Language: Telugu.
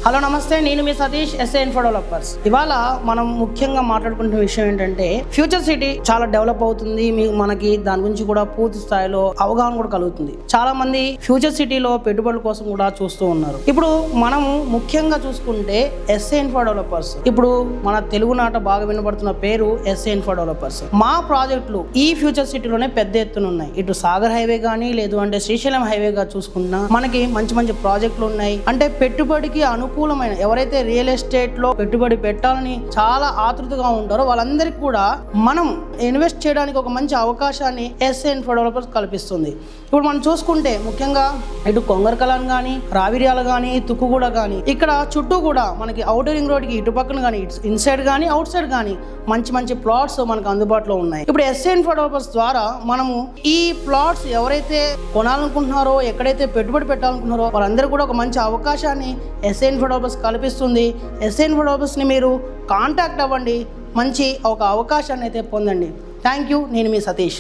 హలో నమస్తే, నేను మీ సతీష్, ఎస్ఏ ఇన్ఫో డెవలపర్స్. ఇవాళ మనం ముఖ్యంగా మాట్లాడుకుంటున్న విషయం ఏంటంటే ఫ్యూచర్ సిటీ చాలా డెవలప్ అవుతుంది. మనకి దాని గురించి కూడా పూర్తి స్థాయిలో అవగాహన కూడా కలుగుతుంది. చాలా మంది ఫ్యూచర్ సిటీలో పెట్టుబడుల కోసం కూడా చూస్తూ ఉన్నారు. ఇప్పుడు మనము ముఖ్యంగా చూసుకుంటే ఎస్ఏ ఇన్ఫో డెవలపర్స్, ఇప్పుడు మన తెలుగు నాట బాగా వినబడుతున్న పేరు ఎస్ఏ ఇన్ఫో డెవలపర్స్. మా ప్రాజెక్టులు ఈ ఫ్యూచర్ సిటీలోనే పెద్ద ఎత్తున ఉన్నాయి. ఇటు సాగర్ హైవే కానీ, లేదు అంటే శ్రీశైలం హైవేగా చూసుకున్నా మనకి మంచి మంచి ప్రాజెక్టులు ఉన్నాయి. అంటే పెట్టుబడికి అనుకూలమైన, ఎవరైతే రియల్ ఎస్టేట్ లో పెట్టుబడి పెట్టాలని చాలా ఆతృతగా ఉంటారో వాళ్ళందరికీ కూడా మనం ఇన్వెస్ట్ చేయడానికి ఒక మంచి అవకాశాన్ని ఎస్ఏ ఇన్ఫో డెవలపర్స్ కల్పిస్తుంది. ఇప్పుడు మనం చూసుకుంటే ముఖ్యంగా ఇటు కొంగరకలాన్ కానీ, రావిర్యాల కానీ, తుక్కుగూడ కానీ, ఇక్కడ చుట్టూ కూడా మనకి ఔటర్ రింగ్ రోడ్ కి ఇటు పక్కన కానీ, ఇన్సైడ్ కానీ అవుట్ సైడ్ కానీ మంచి మంచి ప్లాట్స్ మనకు అందుబాటులో ఉన్నాయి. ఇప్పుడు ఎస్ఏ ఇన్ఫో డెవలపర్స్ ద్వారా మనము ఈ ప్లాట్స్ ఎవరైతే కొనాలనుకుంటున్నారో, ఎక్కడైతే పెట్టుబడి పెట్టాలనుకుంటున్నారో వాళ్ళందరూ కూడా ఒక మంచి అవకాశాన్ని ఎస్ఏ ఇన్ఫో డెవలపర్స్ కల్పిస్తుంది. ఎస్ఏ ఇన్ఫో డెవలపర్స్ని మీరు కాంటాక్ట్ అవ్వండి, మంచి ఒక అవకాశాన్ని అయితే పొందండి. Thank you. నేను మీ సతీష్.